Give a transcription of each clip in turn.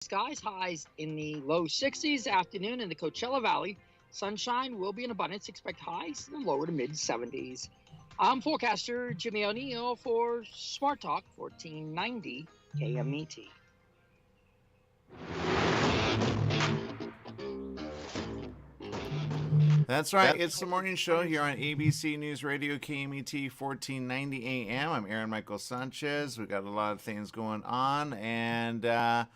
skies, highs in the low 60s. Afternoon in the Coachella Valley. Sunshine will be in abundance. Expect highs in the lower to mid 70s. I'm forecaster Jimmy O'Neill for Smart Talk 1490 KMET. That's right. It's the morning show here on ABC News Radio KMET 1490 AM. I'm Aaron Michael Sanchez. We got a lot of things going on, and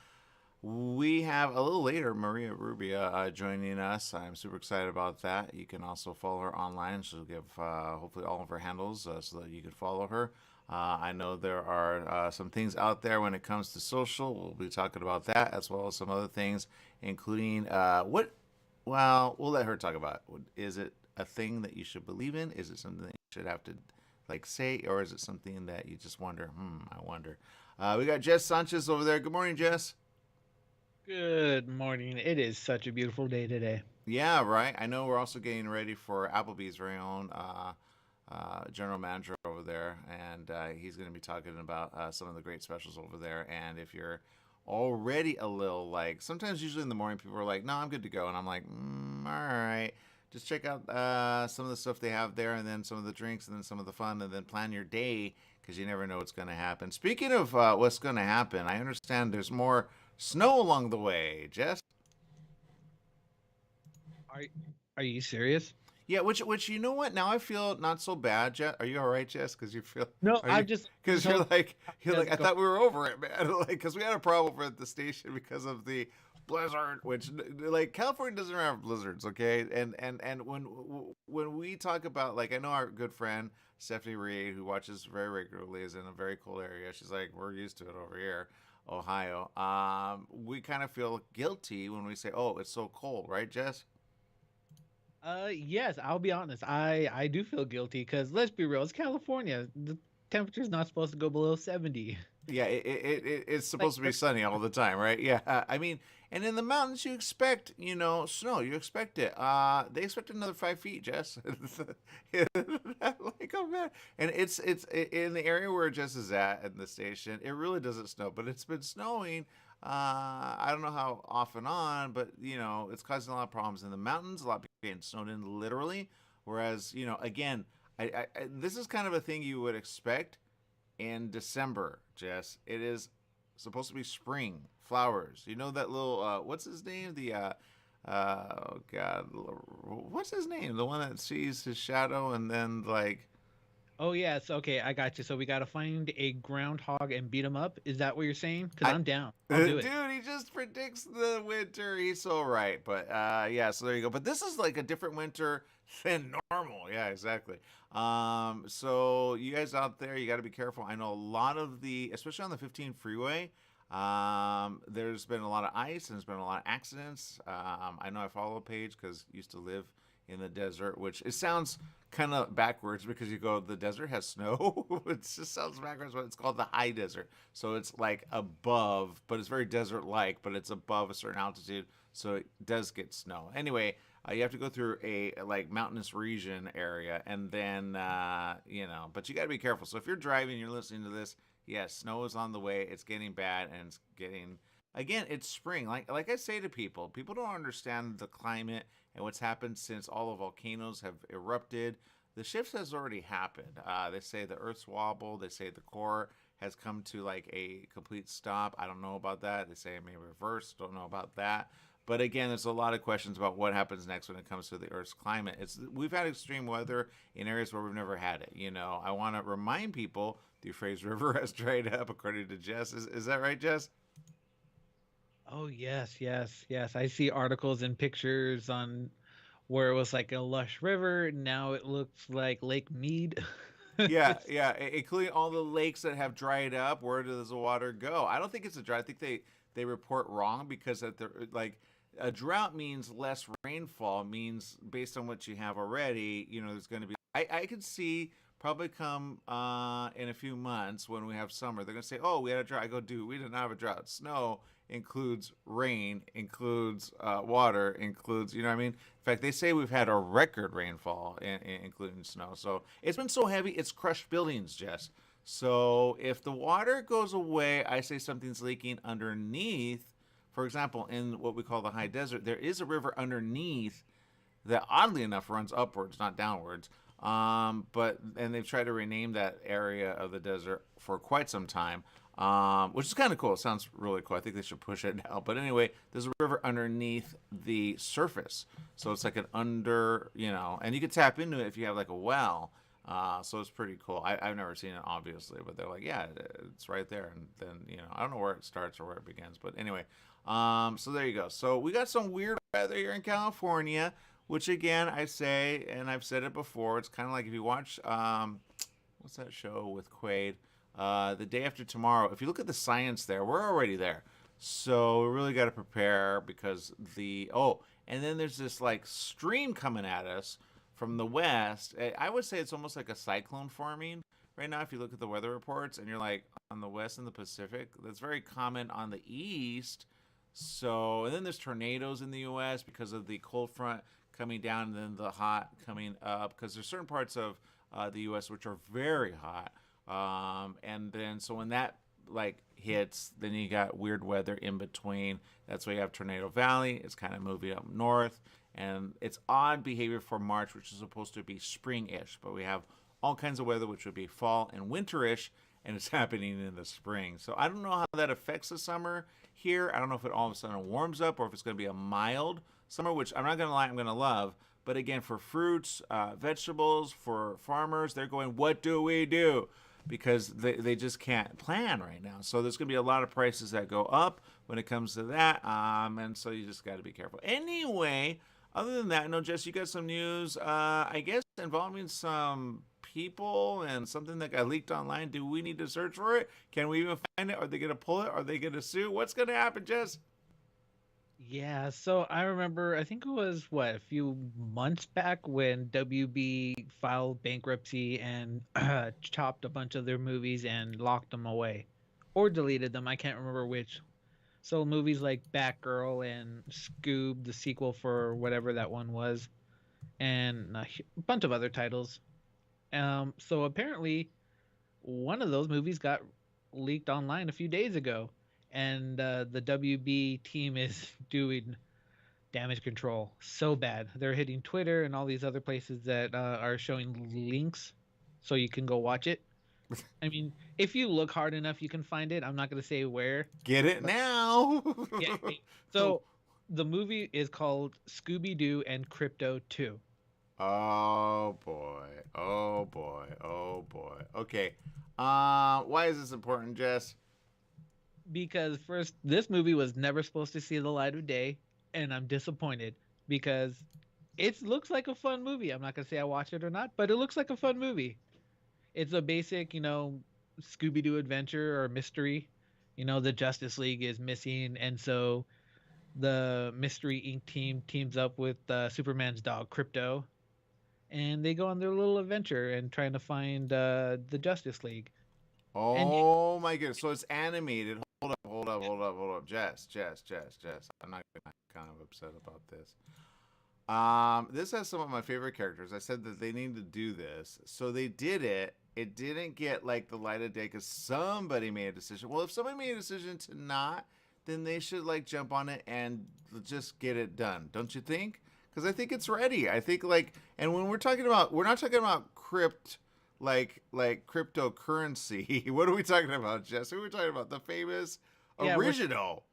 we have a little later Maria Rubia joining us. I'm super excited about that. You can also follow her online. She'll give hopefully all of her handles so that you can follow her. I know there are some things out there when it comes to social. We'll be talking about that as well as some other things, including what well, we'll let her talk about it. Is it a thing that you should believe in? Is it something that you should have to like say, or is it something that you just wonder? I wonder. We got Jess Sanchez over there. Good morning, Jess. Good morning. It is such a beautiful day today. Yeah, right. I know we're also getting ready for Applebee's very own general manager over there, and he's going to be talking about some of the great specials over there. And if you're already a little like, sometimes usually in the morning people are like, no, I'm good to go, and I'm like, all right, just check out some of the stuff they have there, and then some of the drinks, and then some of the fun, and then plan your day because you never know what's going to happen. Speaking of what's going to happen, I understand there's more snow along the way, Jess. Are are you serious? Yeah, which you know what? Now I feel not so bad, Jess. Are you all right, Jess? Because you feel No, are I you just because told you're yes, like I go. thought we were over it, man. Like because we had a problem at the station because of the blizzard, which like California doesn't have blizzards, okay? And when we talk about like I know our good friend Stephanie Reed who watches very regularly is in a very cold area. She's like we're used to it over here. Ohio. We kind of feel guilty when we say, "Oh, it's so cold," right, Jess? Yes, I'll be honest. I do feel guilty because let's be real, it's California. The temperature's not supposed to go below 70. Yeah, it's Like supposed to be sunny all the time, right? Yeah, I mean, and in the mountains you expect, snow. You expect it. They expect another 5 feet, Jess. Like, oh man, and it's in the area where Jess is at the station. It really doesn't snow, but it's been snowing. I don't know how off and on, but it's causing a lot of problems in the mountains. A lot of people getting snowed in literally. Whereas, again, this is kind of a thing you would expect in December, Jess. It is supposed to be spring, flowers. You know that little what's his name? The oh god, what's his name? The one that sees his shadow and then like Oh yes, okay, I got you. So we gotta find a groundhog and beat him up. Is that what you're saying? Because I I'm down. I'll do dude, it. he just predicts the winter. He's so right. But yeah, so there you go. But this is like a different winter than normal. Yeah, exactly. So you guys out there, you got to be careful. I know a lot of especially on the 15 freeway, there's been a lot of ice and there's been a lot of accidents. I know I follow a page because I used to live in the desert, which it sounds kind of backwards because you go, the desert has snow. It just sounds backwards, but it's called the high desert. So it's like above, but it's very desert like, but it's above a certain altitude. So it does get snow. Anyway, you have to go through a like mountainous region area and then, but you got to be careful. So if you're driving, you're listening to this, yes, snow is on the way. It's getting bad and it's getting, again, it's spring. Like I say to people don't understand the climate and what's happened since all the volcanoes have erupted. The shift has already happened. They say the Earth's wobble. They say the core has come to like a complete stop. I don't know about that. They say it may reverse. Don't know about that. But again, there's a lot of questions about what happens next when it comes to the Earth's climate. We've had extreme weather in areas where we've never had it. I want to remind people the Euphrates River has dried up, according to Jess. Is that right, Jess? Oh yes, yes, yes. I see articles and pictures on where it was like a lush river. Now it looks like Lake Mead. Yeah, yeah, including all the lakes that have dried up. Where does the water go? I don't think it's a drought. I think they report wrong because at the like a drought means less rainfall means based on what you have already. There's going to be. I could see probably come in a few months when we have summer. They're going to say, "Oh, we had a drought." I go, "Dude, we didn't have a drought. Snow includes rain, includes water, includes you know what I mean." In fact, they say we've had a record rainfall, including snow. So it's been so heavy, it's crushed buildings, Jess. So if the water goes away, I say something's leaking underneath For example, in what we call the high desert, there is a river underneath that oddly enough runs upwards, not downwards. And they've tried to rename that area of the desert for quite some time, which is kind of cool. It sounds really cool. I think they should push it now. But anyway, there's a river underneath the surface, so it's like an under, and you can tap into it if you have like a well. So it's pretty cool. I've never seen it, obviously, but they're like, yeah, it's right there. And then, I don't know where it starts or where it begins. But anyway, so there you go. So we got some weird weather here in California, which again, I say, and I've said it before, it's kind of like if you watch, what's that show with Quaid? The Day After Tomorrow. If you look at the science there, we're already there. So we really got to prepare because and then there's this like stream coming at us from the west. I would say it's almost like a cyclone forming right now. If you look at the weather reports and you're like on the west and the Pacific, that's very common on the east. So, and then there's tornadoes in the U.S. because of the cold front coming down and then the hot coming up, because there's certain parts of the U.S. which are very hot. And then, so when that like hits, then you got weird weather in between. That's why you have Tornado Valley. It's kind of moving up north. And it's odd behavior for March, which is supposed to be spring-ish. But we have all kinds of weather, which would be fall and winter-ish, and it's happening in the spring. So I don't know how that affects the summer here. I don't know if it all of a sudden warms up or if it's going to be a mild summer, which I'm not going to lie, I'm going to love. But again, for fruits, vegetables, for farmers, they're going, what do we do? Because they just can't plan right now. So there's going to be a lot of prices that go up when it comes to that. And so you just got to be careful. Anyway, other than that, no, Jess, you got some news, I guess, involving some people and something that got leaked online. Do we need to search for it? Can we even find it? Are they going to pull it? Are they going to sue? What's going to happen, Jess? Yeah, so I remember, I think it was a few months back when WB filed bankruptcy and chopped a bunch of their movies and locked them away or deleted them. I can't remember which. So movies like Batgirl and Scoob, the sequel for whatever that one was, and a bunch of other titles. So apparently, one of those movies got leaked online a few days ago, and the WB team is doing damage control so bad. They're hitting Twitter and all these other places that are showing links so you can go watch it. I mean, if you look hard enough, you can find it. I'm not going to say where. Get it now. Yeah. So the movie is called Scooby-Doo and Crypto 2. Oh boy. Oh boy. Oh boy. Okay. Why is this important, Jess? Because first, this movie was never supposed to see the light of day, and I'm disappointed because it looks like a fun movie. I'm not going to say I watched it or not, but it looks like a fun movie. It's a basic, Scooby-Doo adventure or mystery. The Justice League is missing, and so the Mystery Inc. team teams up with Superman's dog, Crypto, and they go on their little adventure and trying to find the Justice League. Oh my goodness. So it's animated. Hold up. Jess. I'm not kind of upset about this. This has some of my favorite characters. I said that they need to do this. So they did it. It didn't get like the light of day because somebody made a decision. Well, if somebody made a decision to not, then they should like jump on it and just get it done. Don't you think? Because I think it's ready. I think and when we're not talking about like cryptocurrency. What are we talking about, Jess? Who are we talking about? The famous original.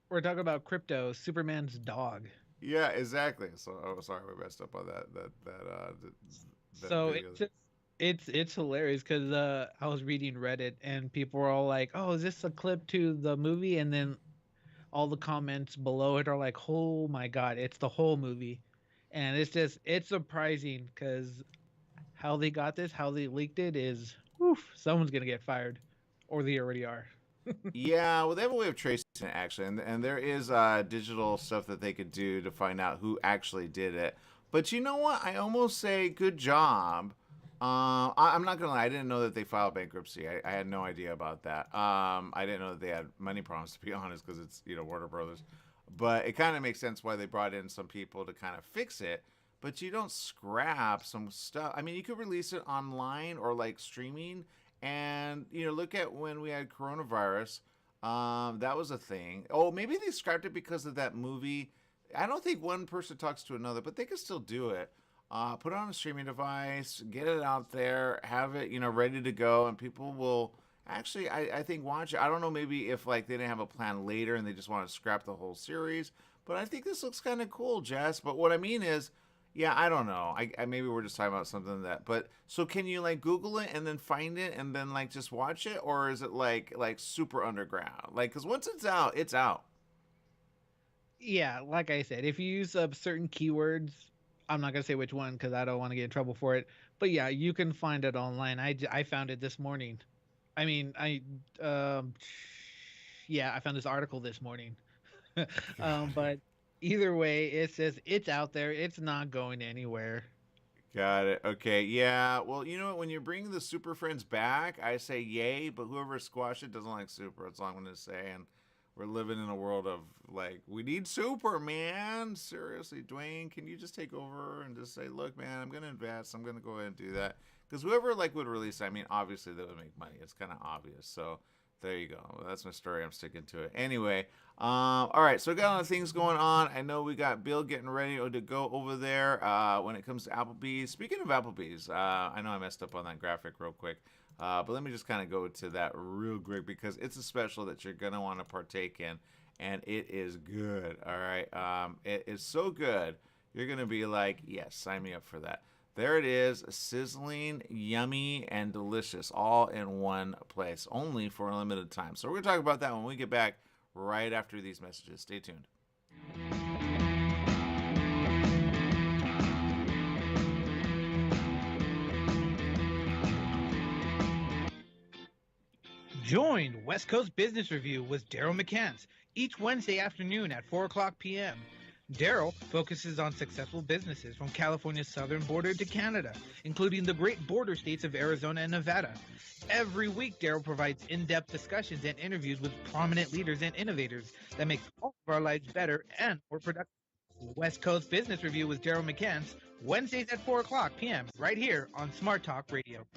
We're talking about Crypto, Superman's dog. Yeah, exactly. So, sorry, we messed up on that. So video. It's hilarious because I was reading Reddit and people were all like, "Oh, is this a clip to the movie?" And then all the comments below it are like, "Oh my god, it's the whole movie," and it's surprising because how they got this, how they leaked it is, someone's gonna get fired, or they already are. Yeah, well, they have a way of tracing it actually, and there is digital stuff that they could do to find out who actually did it. But you know what? I almost say good job. I'm not gonna lie, I didn't know that they filed bankruptcy. I had no idea about that. I didn't know that they had money problems, to be honest, because it's Warner Brothers. But it kind of makes sense why they brought in some people to kind of fix it. But you don't scrap some stuff. I mean, you could release it online or like streaming. And, look at when we had coronavirus. That was a thing. Oh, maybe they scrapped it because of that movie. I don't think one person talks to another, but they can still do it. Put it on a streaming device, get it out there, have it, ready to go, and people will actually, I think, watch it. I don't know, maybe if like they didn't have a plan later and they just want to scrap the whole series, but I think this looks kind of cool, Jess. But what I mean is, yeah, I don't know. I maybe we're just talking about something but so can you like Google it and then find it and then like just watch it, or is it like super underground? Like, because once it's out, it's out. Yeah, like I said, if you use certain keywords, I'm not gonna say which one because I don't want to get in trouble for it. But yeah, you can find it online. I found it this morning. I mean, um, yeah, I found this article this morning. But either way, it says it's out there. It's not going anywhere. Got it. Okay. Yeah. Well, you know what? When you're bringing the Super Friends back, I say yay, but whoever squashed it doesn't like Super. That's all I'm going to say. And we're living in a world of like, we need Super, man. Seriously, Dwayne, can you just take over and just say, look, man, I'm going to invest. I'm going to go ahead and do that. Because whoever like would release it, I mean, obviously they would make money. It's kind of obvious. So there you go. Well, that's my story. I'm sticking to it. Anyway, all right. So we got a lot of things going on. I know we got Bill getting ready to go over there when it comes to Applebee's. Speaking of Applebee's, I know I messed up on that graphic real quick. But let me just kind of go to that real quick because it's a special that you're going to want to partake in. And it is good. All right. It is so good. You're going to be like, yes, sign me up for that. There it is, sizzling, yummy, and delicious, all in one place, only for a limited time. So we're going to talk about that when we get back right after these messages. Stay tuned. Join West Coast Business Review with Daryl McCants each Wednesday afternoon at 4 o'clock p.m. Daryl focuses on successful businesses from California's southern border to Canada, including the great border states of Arizona and Nevada. Every week, Daryl provides in-depth discussions and interviews with prominent leaders and innovators that make all of our lives better and more productive. West Coast Business Review with Daryl McCants, Wednesdays at 4 o'clock p.m. right here on Smart Talk Radio.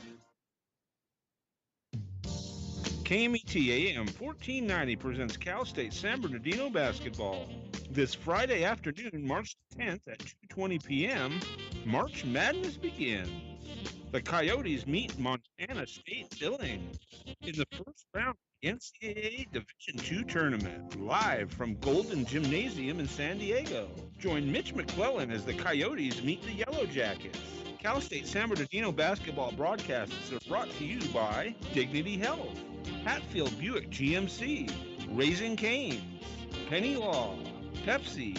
KMET AM 1490 presents Cal State San Bernardino basketball. This Friday afternoon, March 10th at 2:20 p.m., March Madness begins. The Coyotes meet Montana State Billings in the first round of the NCAA Division II tournament, live from Golden Gymnasium in San Diego. Join Mitch McClellan as the Coyotes meet the Yellow Jackets. Cal State San Bernardino basketball broadcasts are brought to you by Dignity Health, Hatfield Buick GMC, Raising Cane's, Penny Law, Pepsi,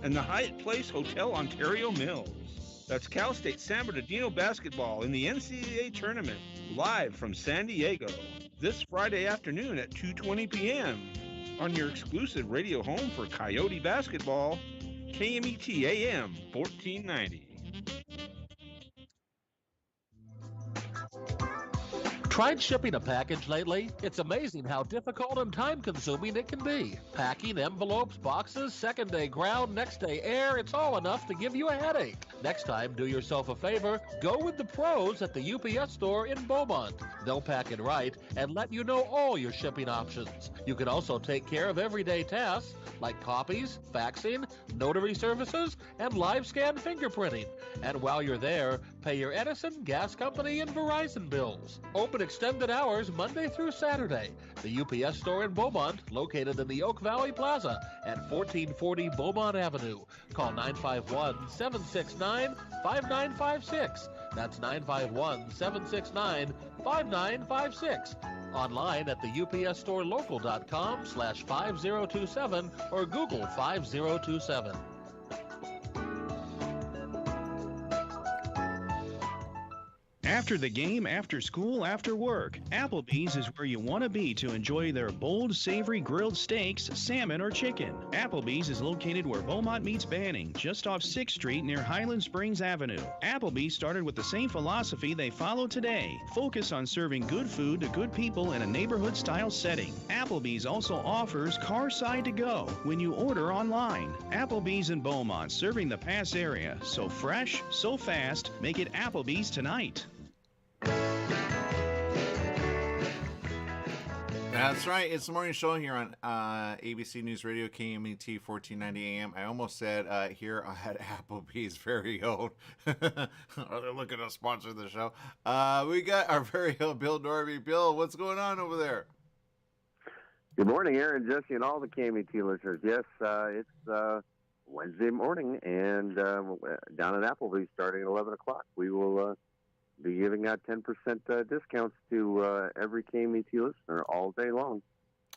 and the Hyatt Place Hotel Ontario Mills. That's Cal State San Bernardino basketball in the NCAA tournament, live from San Diego, this Friday afternoon at 2:20 p.m. on your exclusive radio home for Coyote basketball, KMET AM 1490. Tried shipping a package lately? It's amazing how difficult and time-consuming it can be. Packing envelopes, boxes, second-day ground, next-day air, it's all enough to give you a headache. Next time, do yourself a favor, go with the pros at the UPS store in Beaumont. They'll pack it right and let you know all your shipping options. You can also take care of everyday tasks like copies, faxing, notary services, and live scan fingerprinting. And while you're there, pay your Edison, gas company, and Verizon bills. Open extended hours Monday through Saturday. The UPS store in Beaumont, located in the Oak Valley Plaza at 1440 Beaumont Avenue. Call 951-769-5956. That's 951-769-5956. Online at the upsstorelocal.com/5027 or Google 5027. After the game, after school, after work, Applebee's is where you want to be to enjoy their bold, savory grilled steaks, salmon, or chicken. Applebee's is located where Beaumont meets Banning, just off 6th Street near Highland Springs Avenue. Applebee's started with the same philosophy they follow today. Focus on serving good food to good people in a neighborhood-style setting. Applebee's also offers Carside to Go when you order online. Applebee's in Beaumont, serving the Pass area. So fresh, so fast, make it Applebee's tonight. That's right. It's the morning show here on ABC News Radio, KMET 1490 AM. I almost said here at Applebee's, very own. They're looking to sponsor the show. We got our very own Bill Norby. Bill, what's going on over there? Good morning, Aaron, Jesse, and all the KMET listeners. Yes, it's Wednesday morning, and down at Applebee's starting at 11 o'clock. We will be giving out 10% discounts to every KMET listener all day long.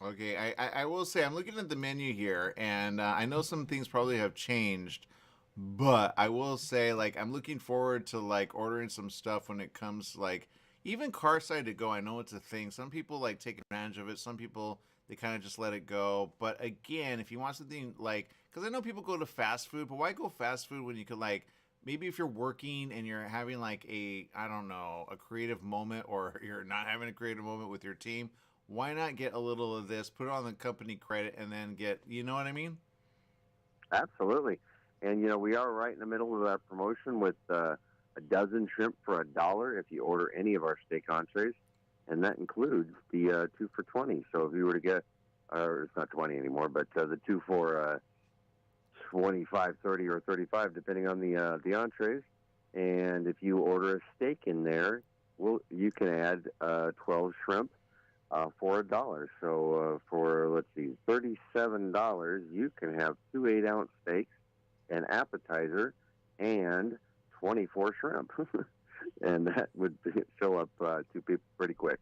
Okay, I will say, I'm looking at the menu here, and I know some things probably have changed, but I will say, like, I'm looking forward to, like, ordering some stuff when it comes, like, even car side to go. I know it's a thing. Some people, like, take advantage of it. Some people, they kind of just let it go. But, again, if you want something, like, because I know people go to fast food, but why go fast food when you could, like, maybe if you're working and you're having like a creative moment, or you're not having a creative moment with your team, why not get a little of this, put it on the company credit, and then get, you know what I mean? Absolutely. And, we are right in the middle of that promotion with a dozen shrimp for $1 if you order any of our steak entrees. And that includes the 2 for $20. So if you were to get, it's not 20 anymore, but the 2 for 25, 30, or 35, depending on the entrees. And if you order a steak in there, you can add 12 shrimp for $1. So for, let's see, $37, you can have 2 8-ounce steaks, an appetizer, and 24 shrimp. And that would fill up 2 people pretty quick.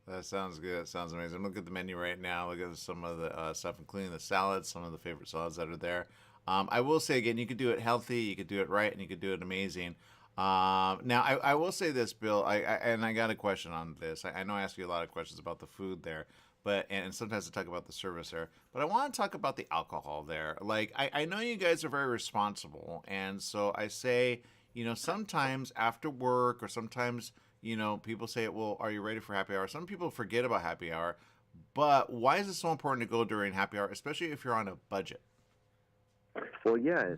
That sounds good. That sounds amazing. Look at the menu right now. Look at some of the stuff, including the salads, some of the favorite salads that are there. I will say, again, you could do it healthy, you could do it right, and you could do it amazing. Now, I will say this, Bill, and I got a question on this. I know I ask you a lot of questions about the food there, and sometimes I talk about the service there, but I want to talk about the alcohol there. Like, I know you guys are very responsible, and so I say, sometimes after work, or sometimes, people say, well, are you ready for happy hour? Some people forget about happy hour, but why is it so important to go during happy hour, especially if you're on a budget? Well, yeah,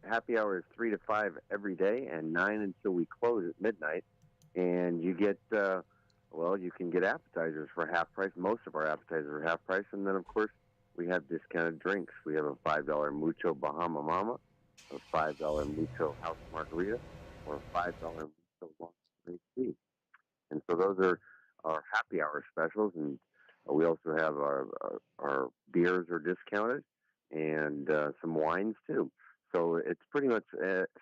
happy hour is 3 to 5 every day, and 9 until we close at midnight. And you get, you can get appetizers for half price. Most of our appetizers are half price. And then, of course, we have discounted drinks. We have a $5 Mucho Bahama Mama, a $5 Mucho House Margarita, or a $5 Mucho Long Straight Tea. And so those are our happy hour specials. And we also have our beers are discounted, and some wines too. So it's pretty much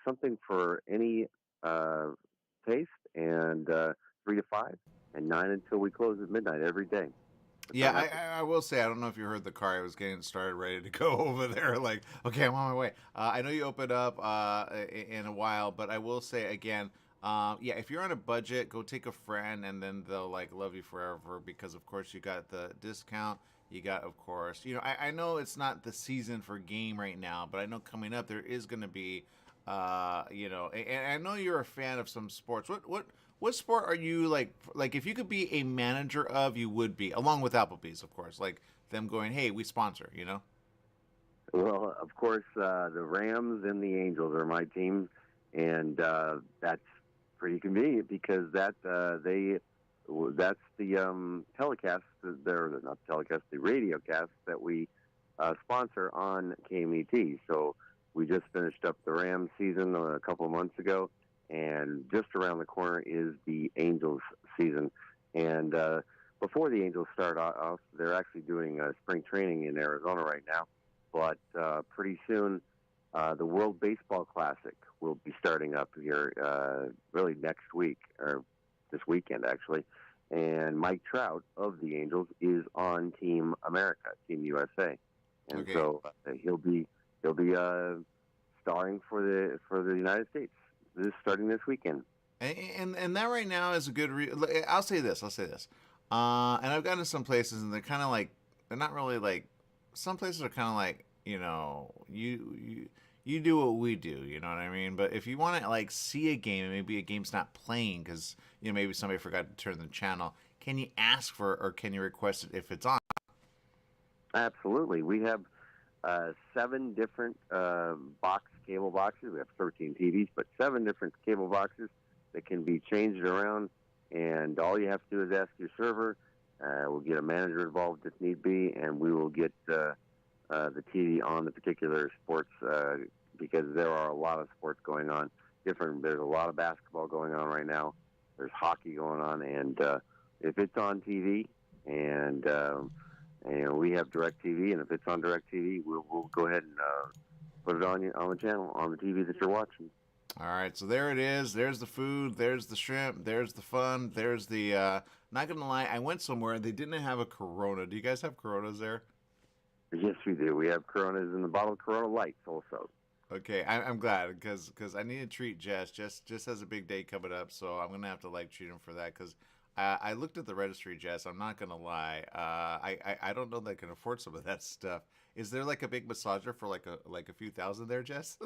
something for any taste, and 3 to 5, and 9 until we close at midnight every day. Yeah, I will say, I don't know if you heard the car. I was getting started, ready to go over there. Like, okay, I'm on my way. I know you opened up in a while, but I will say again, if you're on a budget, go take a friend, and then they'll like love you forever, because of course you got the discount. You got, of course, I know it's not the season for game right now, but I know coming up there is going to be, and I know you're a fan of some sports. What sport are you like if you could be a manager of, you would be, along with Applebee's, of course, like them going, hey, we sponsor, Well, of course, the Rams and the Angels are my team, and that's pretty convenient because that's the telecast, not telecast, the radio cast that we sponsor on KMET. So we just finished up the Rams season a couple of months ago, and just around the corner is the Angels season. And before the Angels start off, they're actually doing spring training in Arizona right now. But pretty soon, the World Baseball Classic will be starting up here really next week, or this weekend, actually. And Mike Trout of the Angels is on Team America, Team USA, and Okay. so he'll be starring for the United States starting this weekend. And that right now is a good. I'll say this. And I've gotten to some places, and they're kind of like, they're not really like. Some places are kind of like, you do what we do, you know what I mean? But if you want to like see a game, and maybe a game's not playing because maybe somebody forgot to turn the channel, can you ask for, or can you request it if it's on? Absolutely, we have 7 different cable boxes. We have 13 TVs, but 7 different cable boxes that can be changed around. And all you have to do is ask your server, We'll get a manager involved if need be, and we will get the TV on the particular sports because there are a lot of sports going on. There's a lot of basketball going on right now. There's hockey going on, and if it's on TV, and we have DirecTV, and if it's on DirecTV, we'll go ahead and put it on the channel, on the TV that you're watching. All right, so there it is. There's the food. There's the shrimp. There's the fun. There's the. Not gonna lie, I went somewhere and they didn't have a Corona. Do you guys have Coronas there? Yes, we do. We have Coronas in the bottle of Corona Lights also. Okay, I'm glad because I need to treat Jess. Jess has a big day coming up, so I'm gonna have to treat him for that. Because I looked at the registry, Jess. I'm not gonna lie. I don't know that I can afford some of that stuff. Is there like a big massager for like a few thousand there, Jess?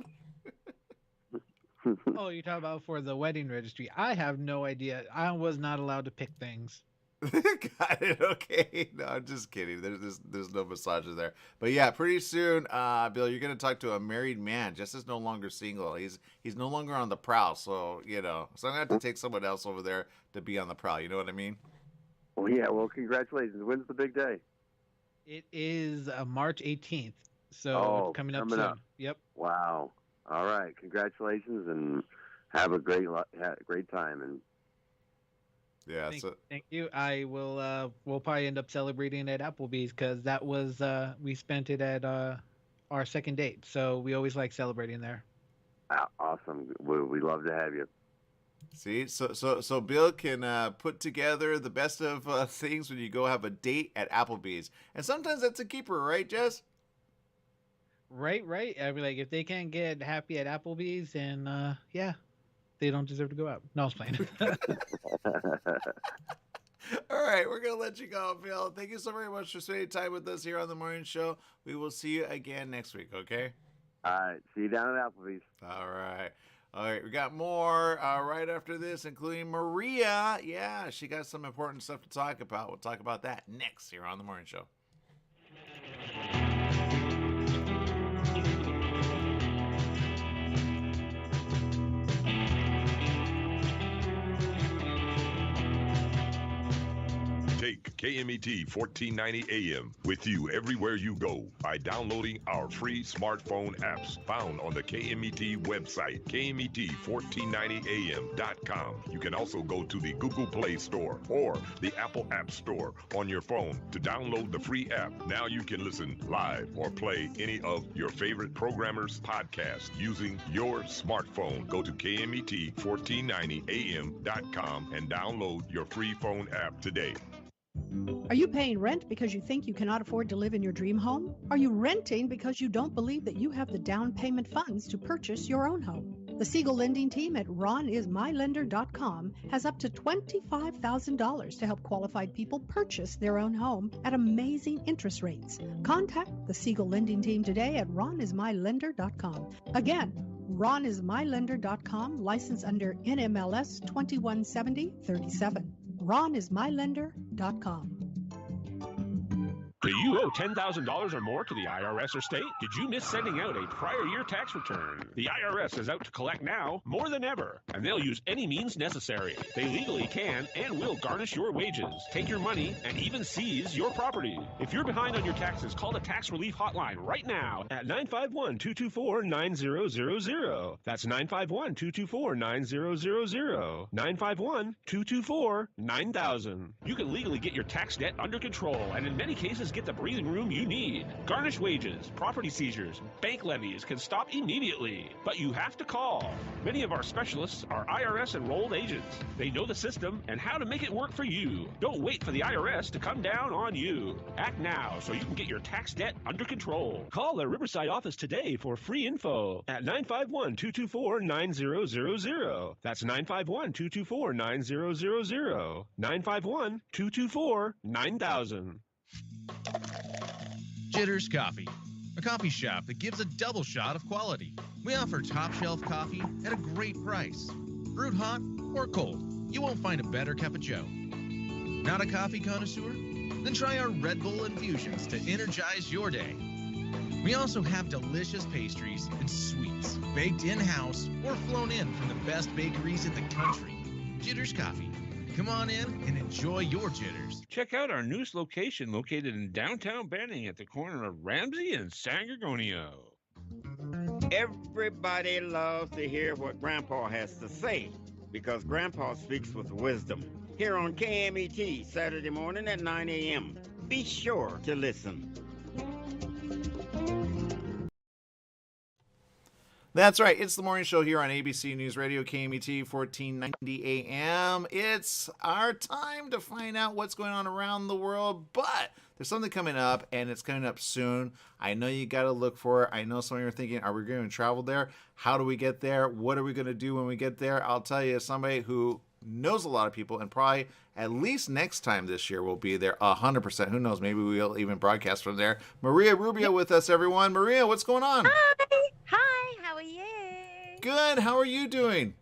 Oh, you're talking about for the wedding registry. I have no idea. I was not allowed to pick things. Got it. Okay. No, I'm just kidding. There's no massager there. But yeah, pretty soon, Bill, you're gonna talk to a married man. Jess is no longer single. He's no longer on the prowl. So so I'm gonna have to take someone else over there to be on the prowl. You know what I mean? Well, yeah. Well, congratulations. When's the big day? It is March 18th. So coming up soon. Yep. Wow. All right, congratulations, and have a great time. And thank you. I will. We'll probably end up celebrating at Applebee's because that was we spent it at our second date. So we always like celebrating there. Awesome. We love to have you. See, so Bill can put together the best of things when you go have a date at Applebee's, and sometimes that's a keeper, right, Jess? Right. I mean, like if they can't get happy at Applebee's, then they don't deserve to go out. No, I was playing. All right, we're gonna let you go, Bill. Thank you so very much for spending time with us here on the morning show. We will see you again next week. Okay. All right. See you down at Applebee's. All right. We got more right after this, including Maria. Yeah, she got some important stuff to talk about. We'll talk about that next here on the morning show. Take KMET 1490 AM with you everywhere you go by downloading our free smartphone apps found on the KMET website, KMET1490am.com. You can also go to the Google Play Store or the Apple App Store on your phone to download the free app. Now you can listen live or play any of your favorite programmers' podcasts using your smartphone. Go to KMET1490am.com and download your free phone app today. Are you paying rent because you think you cannot afford to live in your dream home? Are you renting because you don't believe that you have the down payment funds to purchase your own home? The Siegel lending team at ronismylender.com has up to $25,000 to help qualified people purchase their own home at amazing interest rates. Contact the Siegel lending team today at ronismylender.com. Again, ronismylender.com, license under NMLS 217037. ronismylender.com. Do you owe $10,000 or more to the IRS or state? Did you miss sending out a prior year tax return? The IRS is out to collect now more than ever, and they'll use any means necessary. They legally can and will garnish your wages, take your money, and even seize your property. If you're behind on your taxes, call the Tax Relief Hotline right now at 951-224-9000. That's 951-224-9000. 951-224-9000. You can legally get your tax debt under control, and in many cases, get the breathing room you need. Garnished wages, property seizures, bank levies can stop immediately, but you have to call. Many of our specialists are IRS enrolled agents. They know the system and how to make it work for you. Don't wait for the IRS to come down on you. Act now so you can get your tax debt under control. Call the Riverside office today for free info at 951-224-9000. That's 951-224-9000. 951-224-9000. Jitters Coffee, a coffee shop that gives a double shot of quality. We offer top shelf coffee at a great price. Brewed hot or cold, you won't find a better cup of joe. Not a coffee connoisseur? Then try our Red Bull infusions to energize your day. We also have delicious pastries and sweets, baked in-house or flown in from the best bakeries in the country. Jitters Coffee, Come on in and enjoy your jitters. Check out our newest location located in downtown Banning at the corner of Ramsey and San Gorgonio. Everybody loves to hear what Grandpa has to say because Grandpa speaks with wisdom. Here on KMET, Saturday morning at 9 a.m. Be sure to listen. That's right. It's the morning show here on ABC News Radio, KMET 1490 AM. It's our time to find out what's going on around the world, but there's something coming up, and it's coming up soon. I know you got to look for it. I know some of you are thinking, are we going to travel there? How do we get there? What are we going to do when we get there? I'll tell you, somebody who knows a lot of people and probably at least next time this year will be there 100%. Who knows? Maybe we'll even broadcast from there. Maria Rubio with us, everyone. Maria, what's going on? Hi, how are you? Good. How are you doing?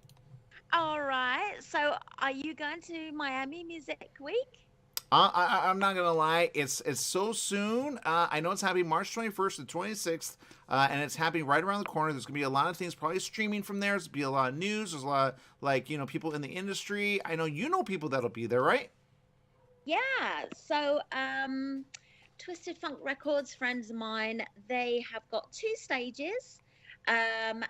All right. So, are you going to Miami Music Week? I'm not gonna lie, it's so soon. I know it's happening March 21st to 26th, and it's happening right around the corner. There's gonna be a lot of things probably streaming from there. There's gonna be a lot of news. There's a lot of, people in the industry. I know you know people that'll be there, right? Yeah. So, Twisted Funk Records, friends of mine, they have got 2 stages. And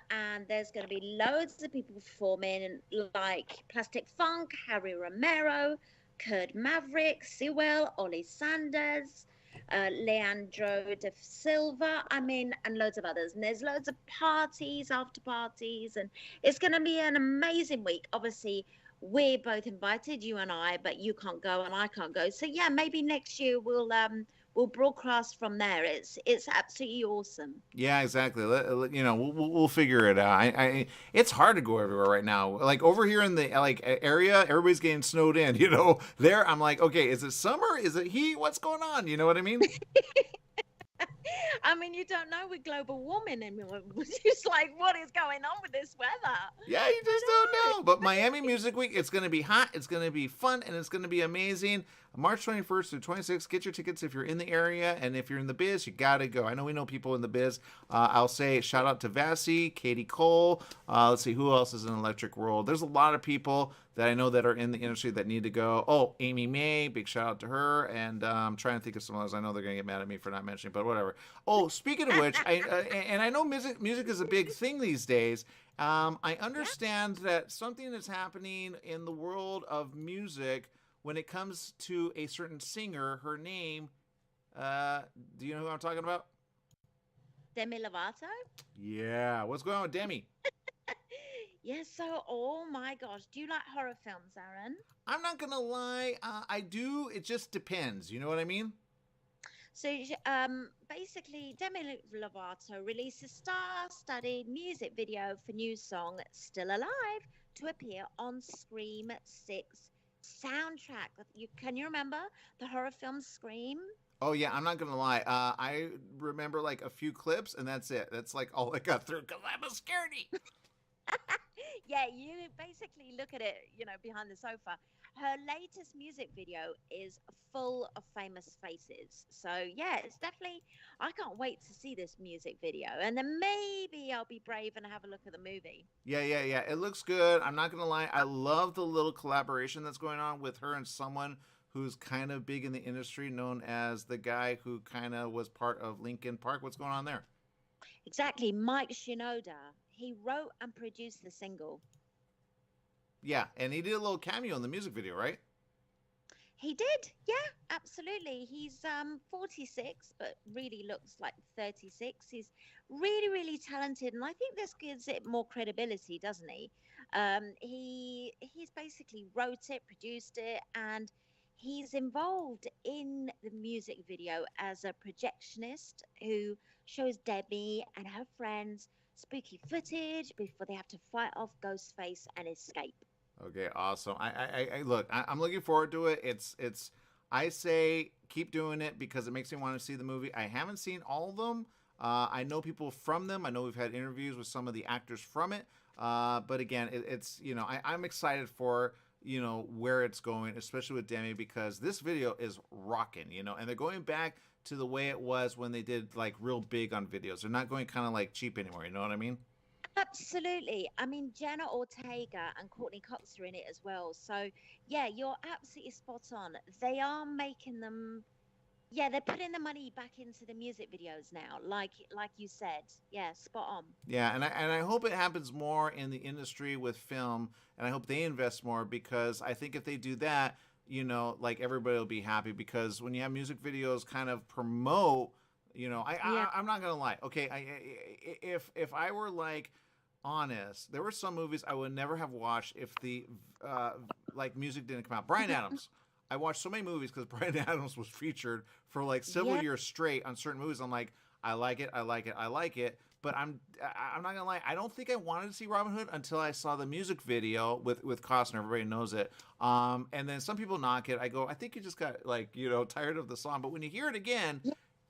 there's going to be loads of people performing, like Plastic Funk, Harry Romero, Kurt Maverick, Sewell, Ollie Sanders, Leandro de Silva, and loads of others. And there's loads of parties, after parties, and it's going to be an amazing week. Obviously, we're both invited, you and I, but you can't go and I can't go. So yeah, maybe next year we'll broadcast from there. It's absolutely awesome. Yeah, exactly. We'll figure it out. It's hard to go everywhere right now. Like over here in the area, everybody's getting snowed in. There I'm like, okay, is it summer? Is it heat? What's going on? You know what I mean? You don't know with global warming, and it's just like, what is going on with this weather? Yeah, you just don't know. But Miami Music Week, it's going to be hot, it's going to be fun, and it's going to be amazing. March 21st through 26th. Get your tickets if you're in the area, and if you're in the biz, you got to go. I know we know people in the biz. I'll say shout out to Vassie, Katie Cole. Let's see, who else is in Electric World? There's a lot of people that I know that are in the industry that need to go. Oh, Amy May, big shout out to her. And I'm trying to think of some others. I know they're going to get mad at me for not mentioning, but whatever. Oh, speaking of which, I know music is a big thing these days. I understand that something is happening in the world of music when it comes to a certain singer. Her name, do you know who I'm talking about? Demi Lovato? Yeah. What's going on with Demi? Yes, so, oh my gosh. Do you like horror films, Aaron? I'm not going to lie. I do. It just depends. You know what I mean? So, basically, Demi Lovato released a star-studded music video for new song Still Alive to appear on Scream 6 soundtrack. Can you remember the horror film Scream? Oh, yeah. I'm not going to lie. I remember like a few clips, and that's it. That's like all I got through because I'm a scaredy. Yeah, you basically look at it, behind the sofa. Her latest music video is full of famous faces. So, yeah, it's definitely, I can't wait to see this music video. And then maybe I'll be brave and have a look at the movie. Yeah. It looks good. I'm not going to lie. I love the little collaboration that's going on with her and someone who's kind of big in the industry, known as the guy who kind of was part of Linkin Park. What's going on there? Exactly. Mike Shinoda. He wrote and produced the single. Yeah, and he did a little cameo in the music video, right? He did, yeah, absolutely. He's 46, but really looks like 36. He's really, really talented, and I think this gives it more credibility, doesn't he? He's basically wrote it, produced it, and he's involved in the music video as a projectionist who shows Debbie and her friends spooky footage before they have to fight off Ghostface and escape. Okay, awesome. I look, I'm looking forward to it. It's I say keep doing it because it makes me want to see the movie. I haven't seen all of them. I know people from them. I know we've had interviews with some of the actors from it. But again, it's I'm excited for where it's going, especially with Demi, because this video is rocking, and they're going back to the way it was when they did like real big on videos. They're not going kind of like cheap anymore. You know what I mean? Absolutely. I mean, Jenna Ortega and Courtney Cox are in it as well. So, yeah, you're absolutely spot on. They are making them, yeah, they're putting the money back into the music videos now, like you said. Yeah, spot on. Yeah, and I hope it happens more in the industry with film, and I hope they invest more because I think if they do that, like everybody will be happy because when you have music videos kind of promote, Yeah. I'm not gonna lie. Okay, if I were like honest, there were some movies I would never have watched if the uh, like music didn't come out. Brian Adams. I watched so many movies because Brian Adams was featured for like several Yeah. years straight on certain movies. I'm like, I like it, I like it, I like it. But I'm not gonna lie. I don't think I wanted to see Robin Hood until I saw the music video with Costner. Everybody knows it. And then some people knock it. I go, I think you just got like tired of the song. But when you hear it again,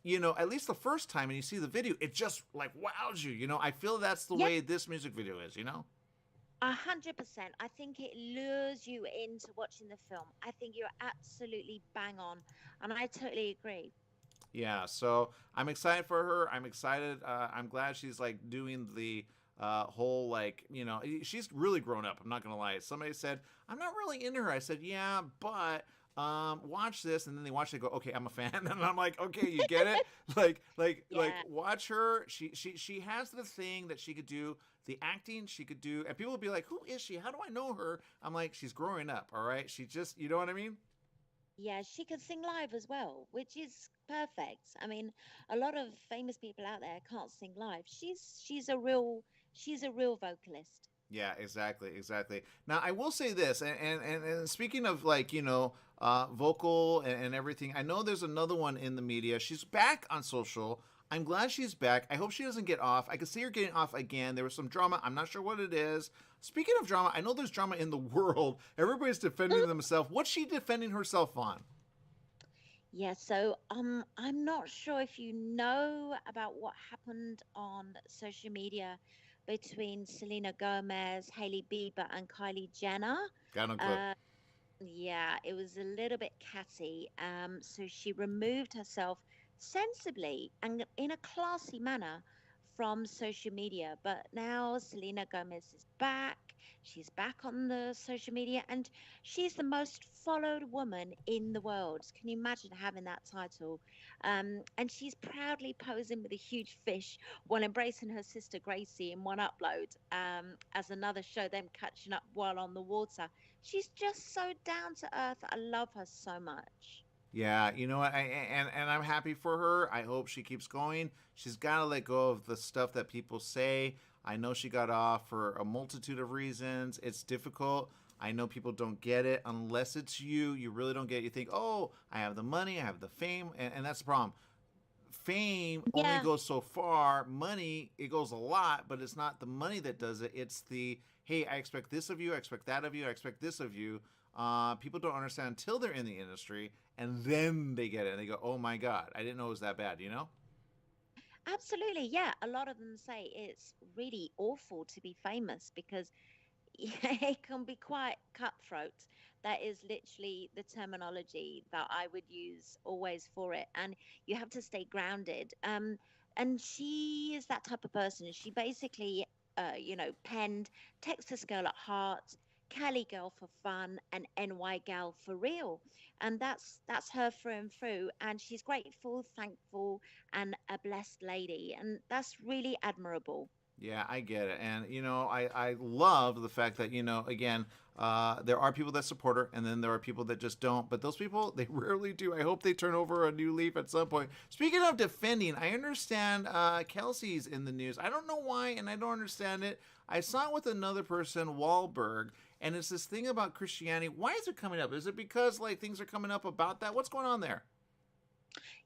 at least the first time and you see the video, it just like wows you. I feel that's the Yeah. way this music video is. 100%. I think it lures you into watching the film. I think you're absolutely bang on, and I totally agree. Yeah, so I'm excited for her. I'm excited. I'm glad she's like doing the whole like she's really grown up. I'm not gonna lie. Somebody said I'm not really into her. I said yeah, but watch this, and then they watch it. Go okay, I'm a fan, and I'm like okay, you get it. like Yeah. watch her. She has the thing that she could do. The acting she could do, and people would be like, who is she? How do I know her? I'm like she's growing up. All right, she just you know what I mean. Yeah, she could sing live as well, which is perfect. I mean, a lot of famous people out there can't sing live. She's a real vocalist. Yeah, exactly, exactly. Now, I will say this, and speaking of like vocal and everything, I know there's another one in the media. She's back on social. I'm glad she's back. I hope she doesn't get off. I can see her getting off again. There was some drama. I'm not sure what it is. Speaking of drama, I know there's drama in the world. Everybody's defending themselves. What's she defending herself on? Yeah, so I'm not sure if you know about what happened on social media between Selena Gomez, Hailey Bieber, and Kylie Jenner. Got no clue. Uh, Yeah, it was a little bit catty. So she removed herself sensibly and in a classy manner from social media. But now Selena Gomez is back. She's back on the social media and she's the most followed woman in the world. Can you imagine having that title? And she's proudly posing with a huge fish while embracing her sister Gracie in one upload as another show them catching up while on the water. She's just so down to earth. I love her so much. Yeah, you know what? And I'm happy for her. I hope she keeps going. She's got to let go of the stuff that people say. I know she got off for a multitude of reasons. It's difficult. I know people don't get it unless it's you. You really don't get it. You think, oh, I have the money, I have the fame, and that's the problem. Fame only Yeah. goes so far. Money, it goes a lot, but it's not the money that does it. It's the, hey, I expect this of you, I expect that of you, I expect this of you. People don't understand until they're in the industry, and then they get it, and they go, oh my God, I didn't know it was that bad. Absolutely. Yeah. A lot of them say it's really awful to be famous because it can be quite cutthroat. That is literally the terminology that I would use always for it. And you have to stay grounded. And she is that type of person. She basically, penned Texas Girl at Heart, Cali Girl for fun, and NY Gal for real. And that's her through and through. And she's grateful, thankful, and a blessed lady. And that's really admirable. Yeah, I get it. And, I love the fact that, again, there are people that support her and then there are people that just don't. But those people, they rarely do. I hope they turn over a new leaf at some point. Speaking of defending, I understand Kelsey's in the news. I don't know why and I don't understand it. I saw it with another person, Wahlberg, and it's this thing about Christianity. Why is it coming up? Is it because, like, things are coming up about that? What's going on there?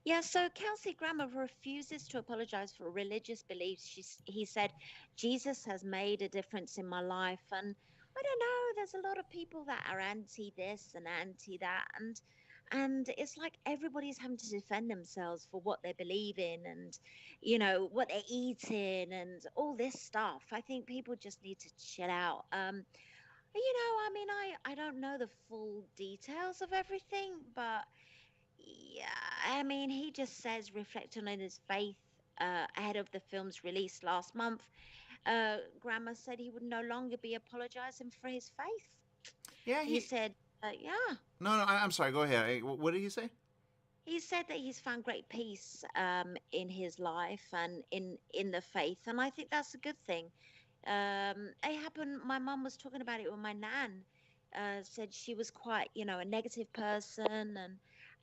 Yeah, so Kelsey Grammer refuses to apologize for religious beliefs. He said, Jesus has made a difference in my life. And I don't know, there's a lot of people that are anti this and anti that. And it's like everybody's having to defend themselves for what they believe in and, what they're eating and all this stuff. I think people just need to chill out. I mean, I don't know the full details of everything, but yeah, I mean, he just says reflecting on his faith ahead of the film's release last month. Grandma said he would no longer be apologizing for his faith. Yeah, He said, yeah. No, I'm sorry. Go ahead. What did he say? He said that he's found great peace in his life and in the faith, and I think that's a good thing. It happened. My mum was talking about it with my nan. Said she was quite, a negative person,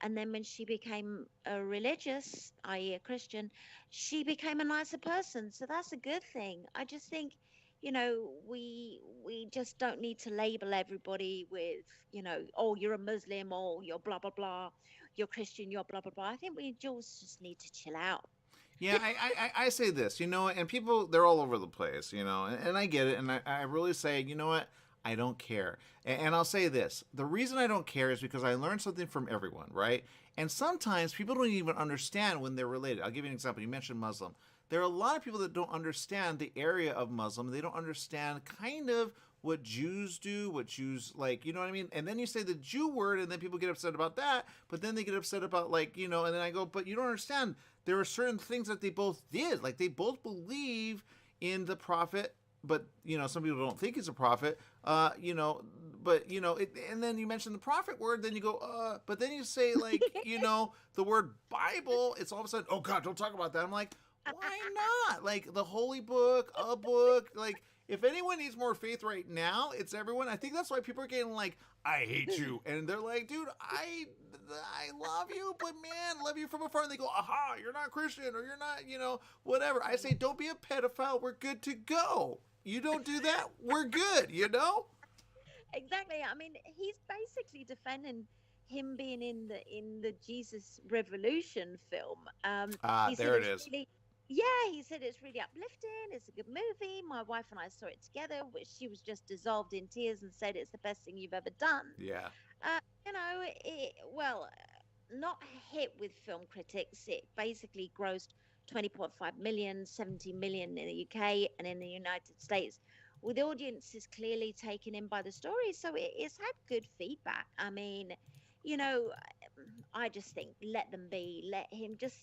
and then when she became a religious, i.e., a Christian, she became a nicer person. So that's a good thing. I just think, we just don't need to label everybody with, oh, you're a Muslim, or you're blah blah blah, you're Christian, you're blah blah blah. I think we just need to chill out. Yeah, I say this, and people, they're all over the place, and I get it, and I really say, you know what, I don't care. And I'll say this, the reason I don't care is because I learned something from everyone, right? And sometimes people don't even understand when they're related. I'll give you an example. You mentioned Muslim. There are a lot of people that don't understand the area of Muslim. They don't understand kind of what Jews do, what Jews like, you know what I mean? And then you say the Jew word, and then people get upset about that, but then they get upset about and then I go, but you don't understand. There are certain things that they both did. Like, they both believe in the prophet, but, some people don't think he's a prophet, but, and then you mention the prophet word, then you go, but then you say, the word Bible, it's all of a sudden, oh, God, don't talk about that. I'm like, why not? Like, the holy book, a book, like, if anyone needs more faith right now, it's everyone. I think that's why people are getting like, I hate you. And they're like, dude, I love you, but man, love you from afar. And they go, aha, you're not Christian, or you're not, whatever. I say, don't be a pedophile. We're good to go. You don't do that, we're good, Exactly. I mean, he's basically defending him being in the Jesus Revolution film. There it is. He said it's really uplifting. It's a good movie. My wife and I saw it together, which she was just dissolved in tears and said it's the best thing you've ever done. Yeah. Not hit with film critics. It basically grossed 20.5 million, 70 million in the UK and in the United States, with audiences clearly taken in by the story. So it's had good feedback. I mean, I just think let them be. Let him just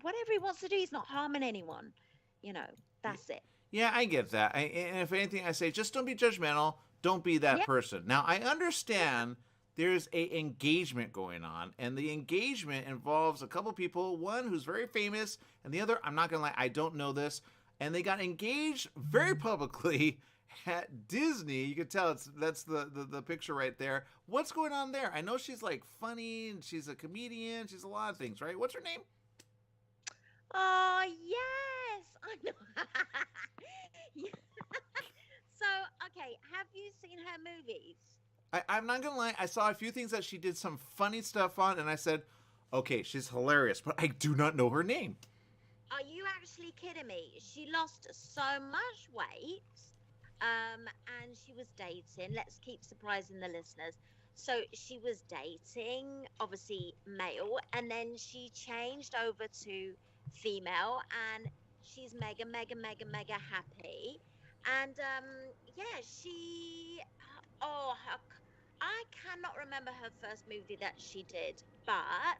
whatever he wants to do. He's not harming anyone. That's it. Yeah, I get that. And if anything, I say just don't be judgmental. Don't be that person. Now, I understand there's a engagement going on, and the engagement involves a couple people, one who's very famous, and the other, I'm not going to lie, I don't know this, and they got engaged very publicly at Disney. You can tell that's the picture right there. What's going on there? I know she's like funny, and she's a comedian. She's a lot of things, right? What's her name? Oh, yes. I know. So, okay, have you seen her movies? I'm not going to lie. I saw a few things that she did some funny stuff on, and I said, okay, she's hilarious, but I do not know her name. Are you actually kidding me? She lost so much weight, and she was dating. Let's keep surprising the listeners. So she was dating, obviously, male, and then she changed over to female, and she's mega happy. And, I cannot remember her first movie that she did, but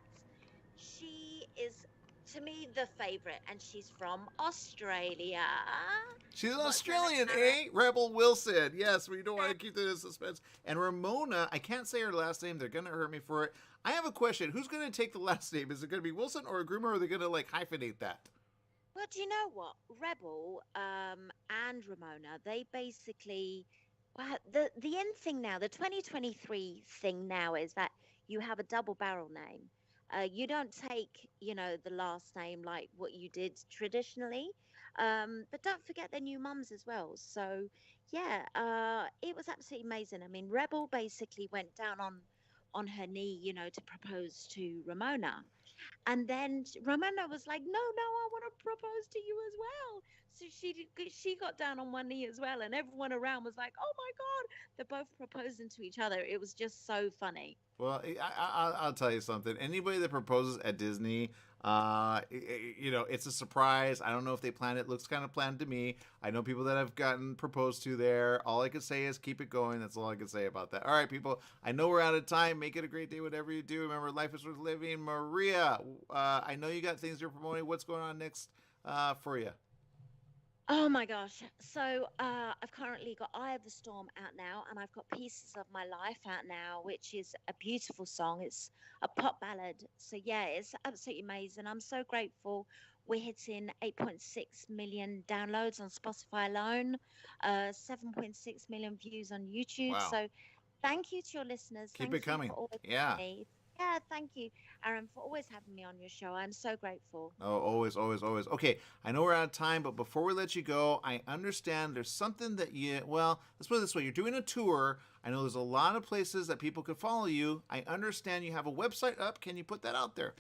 she is, to me, the favorite, and she's from Australia. She's an Australian, eh? Rebel Wilson. Yes, we don't want to keep that in suspense. And Ramona, I can't say her last name. They're going to hurt me for it. I have a question. Who's going to take the last name? Is it going to be Wilson or a groomer, or are they going to, hyphenate that? Well, do you know what? Rebel and Ramona, they basically... Well, the end thing now, the 2023 thing now is that you have a double barrel name. You don't take, the last name like what you did traditionally. But don't forget their new mums as well. So, it was absolutely amazing. I mean, Rebel basically went down on her knee, to propose to Ramona. And then Ramona was like, no, I want to propose to you as well. So she got down on one knee as well. And everyone around was like, oh, my God, they're both proposing to each other. It was just so funny. Well, I'll tell you something. Anybody that proposes at Disney, it's a surprise. I don't know if they planned it. It looks kind of planned to me. I know people that have gotten proposed to there. All I can say is keep it going. That's all I can say about that. All right, people. I know we're out of time. Make it a great day, whatever you do. Remember, life is worth living. Maria, I know you got things you're promoting. What's going on next for you? Oh my gosh. So I've currently got Eye of the Storm out now, and I've got Pieces of My Life out now, which is a beautiful song. It's a pop ballad. So yeah, it's absolutely amazing. I'm so grateful. We're hitting 8.6 million downloads on Spotify alone, 7.6 million views on YouTube. Wow. So thank you to your listeners. Keep Thank it you coming. for always Yeah. having me. Yeah, thank you, Aaron, for always having me on your show. I'm so grateful. Oh, always, always, always. Okay, I know we're out of time, but before we let you go, I understand there's something that well, let's put it this way. You're doing a tour. I know there's a lot of places that people could follow you. I understand you have a website up. Can you put that out there?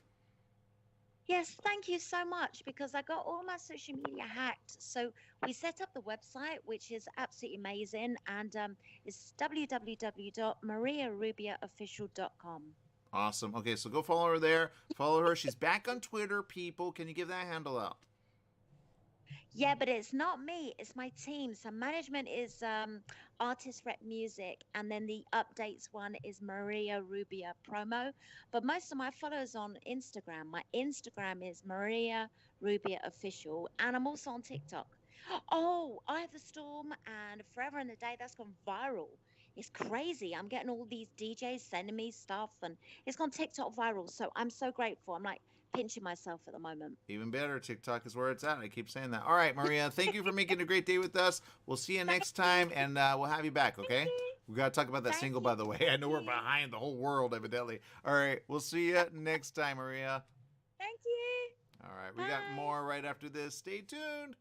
Yes, thank you so much because I got all my social media hacked. So we set up the website, which is absolutely amazing, and it's www.mariarubiaofficial.com. Awesome. Okay, so go follow her there. Follow her. She's back on Twitter, people. Can you give that handle out? Yeah, but it's not me, it's my team. So management is Artist Rep Music, and then the updates one is Maria Rubia Promo. But most of my followers on Instagram, my Instagram is Maria Rubia Official, and I'm also on TikTok. Oh, I Have the Storm and Forever and a Day, that's gone viral. It's crazy. I'm getting all these DJs sending me stuff, and it's gone TikTok viral. So I'm so grateful. I'm like pinching myself at the moment. Even better, TikTok is where it's at. I keep saying that. All right, Maria, thank you for making a great day with us. We'll see you next time, and we'll have you back, okay? We got to talk about that single, by the way. I know we're behind the whole world, evidently. All right, we'll see you next time, Maria. Thank you. All right, we got more right after this. Stay tuned.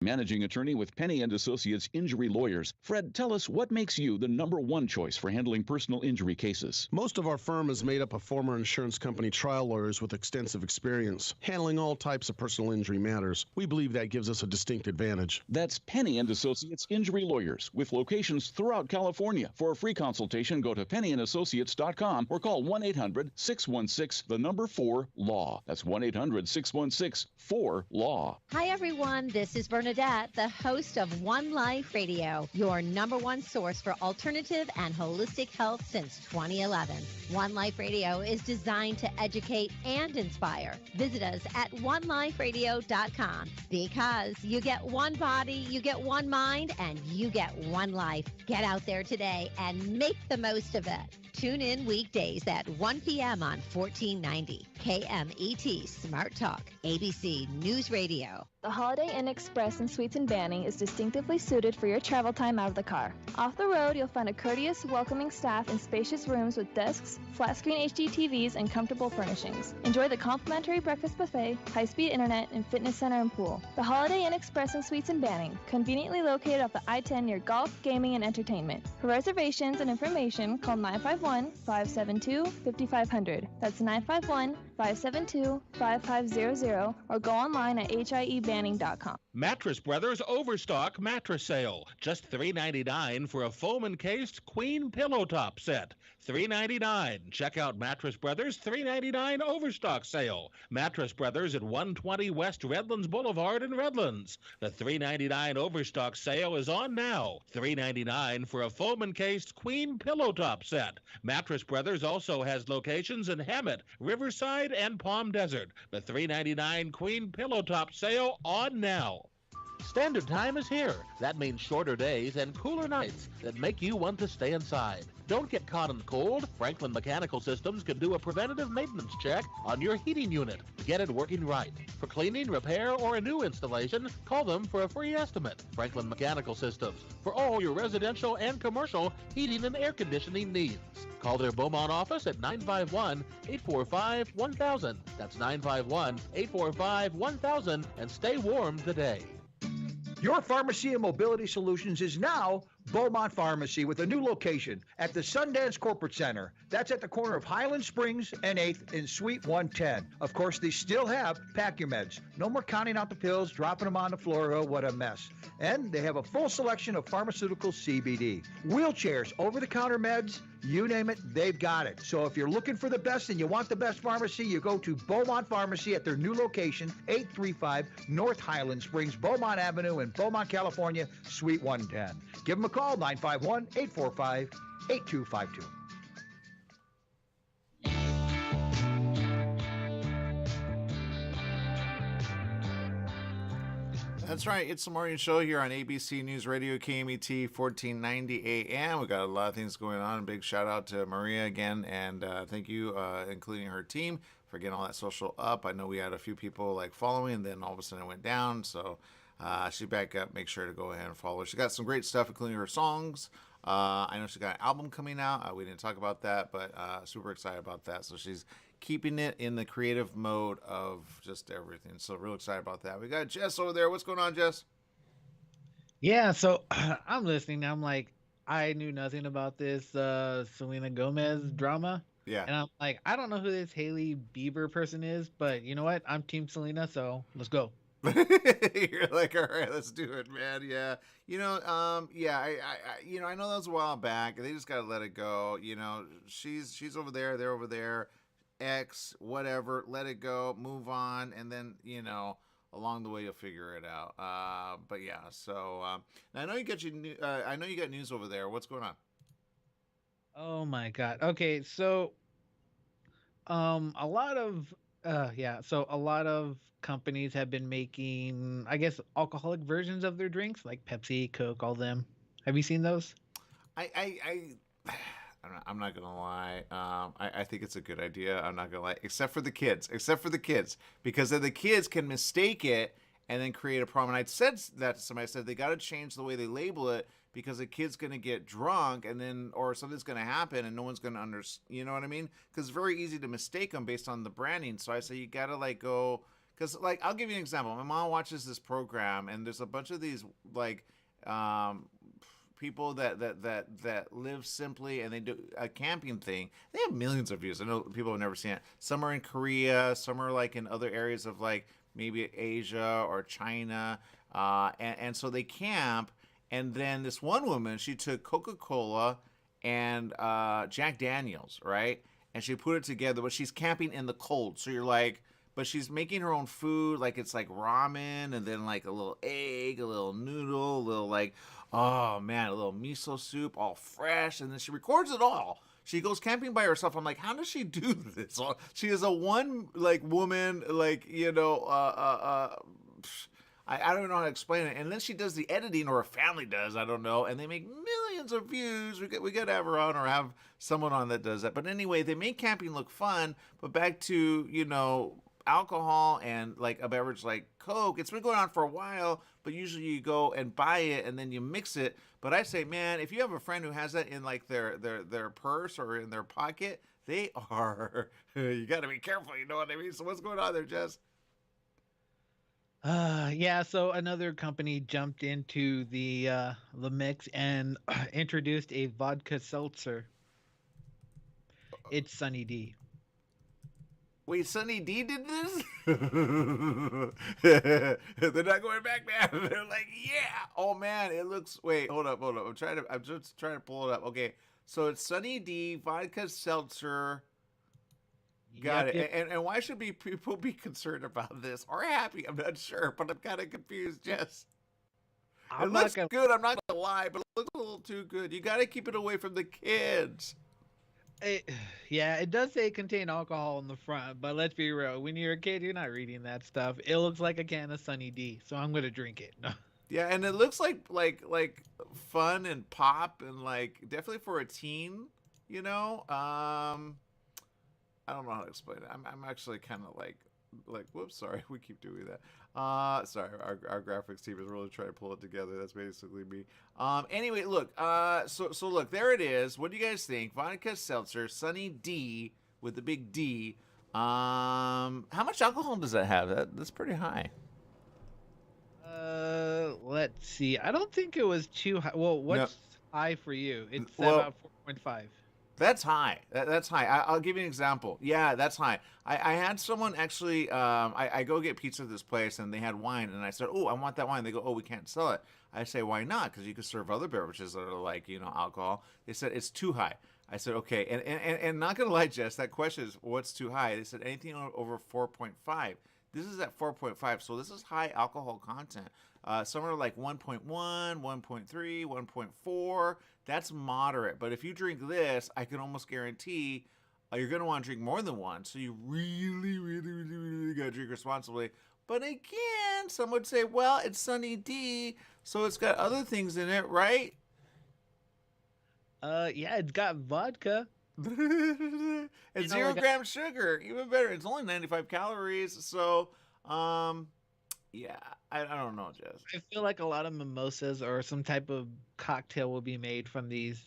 Managing attorney with Penny and Associates Injury Lawyers. Fred, tell us what makes you the #1 choice for handling personal injury cases. Most of our firm is made up of former insurance company trial lawyers with extensive experience handling all types of personal injury matters. We believe that gives us a distinct advantage. That's Penny and Associates Injury Lawyers with locations throughout California. For a free consultation, go to pennyandassociates.com or call 1-800-616-4LAW. That's 1-800-616-4LAW. Hi, everyone. This is Bernadette, the host of One Life Radio, your #1 source for alternative and holistic health since 2011. One Life Radio is designed to educate and inspire. Visit us at oneliferadio.com because you get one body, you get one mind, and you get one life. Get out there today and make the most of it. Tune in weekdays at 1 p.m. on 1490 KMET Smart Talk, ABC News Radio. The Holiday Inn Express in Suites and Banning is distinctively suited for your travel time out of the car. Off the road, you'll find a courteous, welcoming staff in spacious rooms with desks, flat-screen HD TVs, and comfortable furnishings. Enjoy the complimentary breakfast buffet, high-speed internet, and fitness center and pool. The Holiday Inn Express in Suites and Banning, conveniently located off the I-10 near golf, gaming, and entertainment. For reservations and information, call 951-572-5500. That's 951-572-5500, or go online at hiebanning.com. Mattress Brothers Overstock Mattress Sale. Just $3.99 for a foam encased queen pillow top set. $3.99. Check out Mattress Brothers $3.99 Overstock Sale. Mattress Brothers at 120 West Redlands Boulevard in Redlands. The $3.99 Overstock Sale is on now. $3.99 for a foam encased queen pillow top set. Mattress Brothers also has locations in Hemet, Riverside, and Palm Desert. The $3.99 queen pillow top sale on now. Standard time is here. That means shorter days and cooler nights that make you want to stay inside. Don't get caught in the cold. Franklin Mechanical Systems can do a preventative maintenance check on your heating unit. Get it working right. For cleaning, repair, or a new installation, call them for a free estimate. Franklin Mechanical Systems, for all your residential and commercial heating and air conditioning needs. Call their Beaumont office at 951-845-1000. That's 951-845-1000, and stay warm today. Your Pharmacy and Mobility Solutions is now Beaumont Pharmacy with a new location at the Sundance Corporate Center. That's at the corner of Highland Springs and 8th in Suite 110. Of course, they still have Pack Your Meds. No more counting out the pills, dropping them on the floor. Oh, what a mess. And they have a full selection of pharmaceutical CBD. Wheelchairs, over-the-counter meds, you name it, they've got it. So if you're looking for the best and you want the best pharmacy, you go to Beaumont Pharmacy at their new location, 835 North Highland Springs, Beaumont Avenue in Beaumont, California, Suite 110. Give them a call, 951-845-8252. That's right. It's the morning show here on ABC News Radio, KMET 1490 AM. We got a lot of things going on. Big shout out to Maria again, and thank you, including her team, for getting all that social up. I know we had a few people like following, and then all of a sudden it went down. So she's back up. Make sure to go ahead and follow her. She got some great stuff, including her songs. I know she got an album coming out. We didn't talk about that, but super excited about that. So she's keeping it in the creative mode of just everything. So real excited about that. We got Jess over there. What's going on, Jess? Yeah, so I'm listening. I'm like, I knew nothing about this Selena Gomez drama. Yeah. And I'm like, I don't know who this Hailey Bieber person is, but you know what? I'm Team Selena, so let's go. You're like, all right, let's do it, man. Yeah. I know that was a while back. They just gotta let it go. She's over there, they're over there. X, whatever, let it go, move on, and then along the way you'll figure it out. But yeah, so I know you got news over there. What's going on? Oh my God. Okay, so a lot of companies have been making, I guess, alcoholic versions of their drinks, like Pepsi, Coke, all them. Have you seen those? I'm not gonna lie. I think it's a good idea. I'm not gonna lie, except for the kids, because then the kids can mistake it and then create a problem. And I said that to somebody. I said they got to change the way they label it, because the kid's gonna get drunk and then, or something's gonna happen and no one's gonna understand. You know what I mean? Because it's very easy to mistake them based on the branding. So I say you gotta go. Because I'll give you an example. My mom watches this program, and there's a bunch of these people that live simply, and they do a camping thing. They have millions of views. I know people have never seen it. Some are in Korea, some are in other areas of maybe Asia or China, and so they camp. And then this one woman, she took Coca-Cola and Jack Daniels, right? And she put it together, but she's camping in the cold. So you're like, but she's making her own food, it's ramen, and then a little egg, a little noodle, a little oh man, a little miso soup, all fresh, and then she records it all. She goes camping by herself. I'm like, how does she do this? She is a woman, I don't know how to explain it. And then she does the editing, or her family does, I don't know, and they make millions of views. We got to have her on, or have someone on that does that. But anyway, they make camping look fun. But back to, alcohol and a beverage like Coke, it's been going on for a while, but usually you go and buy it and then you mix it. But I say, man, if you have a friend who has that in their purse or in their pocket, they are, you got to be careful, you know what I mean? So what's going on there, Jess? Yeah, so another company jumped into the mix and introduced a vodka seltzer. It's Sunny D. Wait, Sunny D did this? They're not going back, man. They're like, yeah. Oh man, it looks. Wait, hold up. I'm just trying to pull it up. Okay, so it's Sunny D vodka seltzer. Got it. Yep. And why should people be concerned about this or happy? I'm not sure, but I'm kind of confused. Yes. It looks good. I'm not gonna lie, but it looks a little too good. You got to keep it away from the kids. It does say contain alcohol on the front, but let's be real. When you're a kid, you're not reading that stuff. It looks like a can of Sunny D, so I'm gonna drink it. Yeah, and it looks like fun and pop and definitely for a teen. I don't know how to explain it. I'm actually kind of whoops, sorry, we keep doing that. Sorry, our graphics team is really trying to pull it together. That's basically me. Anyway, look, so look, there it is. What do you guys think? Vodka seltzer, Sunny D with the big D. How much alcohol does that have? That's pretty high. Let's see. I don't think it was too high. Well, what's high for you? It's about 4.5. That's high. That's high. I'll give you an example. Yeah, that's high. I had someone actually, I go get pizza at this place, and they had wine, and I said, oh, I want that wine. They go, oh, we can't sell it. I say, why not? Because you could serve other beverages that are alcohol. They said, it's too high. I said, okay. And not going to lie, Jess, that question is, what's too high? They said, anything over 4.5. This is at 4.5, so this is high alcohol content. Some are 1.1, 1.3, 1.4. That's moderate. But if you drink this, I can almost guarantee you're going to want to drink more than one. So you really, really, really, really got to drink responsibly. But again, some would say, well, it's Sunny D, so it's got other things in it, right? Yeah, it's got vodka. And You know, 0 gram sugar, even better. It's only 95 calories, so yeah, I don't know, Jess. I feel like a lot of mimosas or some type of cocktail will be made from these.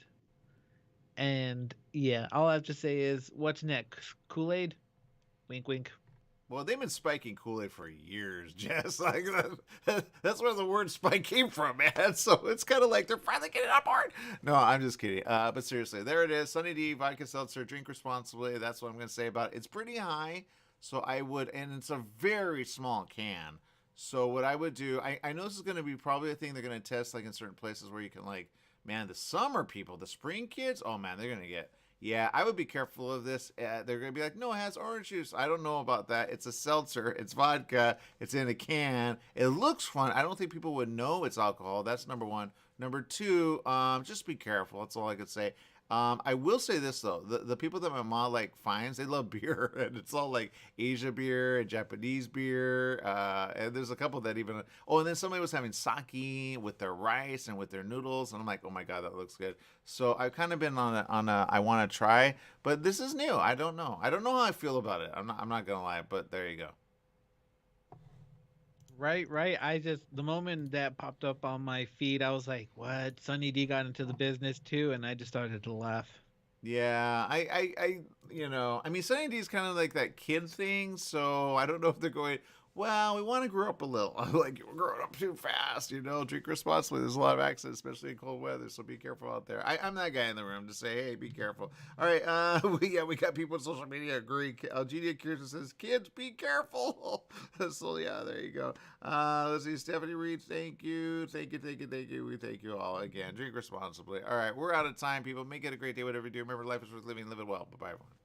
And yeah, all I have to say is, what's next? Kool-Aid? Wink, wink. Well, they've been spiking Kool-Aid for years, Jess. Like that's where the word spike came from, man. So it's kind of like they're finally getting on board. No, I'm just kidding. But seriously, there it is. Sunny D vodka seltzer. Drink responsibly. That's what I'm going to say about it. It's pretty high, so I would, and it's a very small can. So what I would do, I know this is going to be probably a thing they're going to test, like in certain places where you can, like, man, the summer people, the spring kids, oh man, they're going to get. Yeah, I would be careful of this. They're going to be like, no, it has orange juice. I don't know about that. It's a seltzer. It's vodka. It's in a can. It looks fun. I don't think people would know it's alcohol. That's number one. Number two, just be careful. That's all I could say. I will say this, though. The people that my mom, like, finds, they love beer. And it's all, like, Asia beer and Japanese beer. And there's a couple that even... Oh, and then somebody was having sake with their rice and with their noodles. And I'm like, oh, my God, that looks good. So I've kind of been on a I want to try. But this is new. I don't know. I don't know how I feel about it. I'm not going to lie. But there you go. Right. The moment that popped up on my feed, I was like, what? Sunny D got into the business too, and I just started to laugh. Yeah, I mean, Sunny D is kind of like that kid thing, so I don't know if they're going, well, we want to grow up a little. Like, you're growing up too fast, drink responsibly. There's a lot of accidents, especially in cold weather, so be careful out there. I'm that guy in the room to say, hey, be careful. All right, we got people on social media agree. Algeria Kirsten says, kids, be careful. So, yeah, there you go. Let's see, Stephanie Reed, thank you. Thank you. We thank you all again. Drink responsibly. All right, we're out of time, people. Make it a great day, whatever you do. Remember, life is worth living. Live it well. Bye-bye, everyone.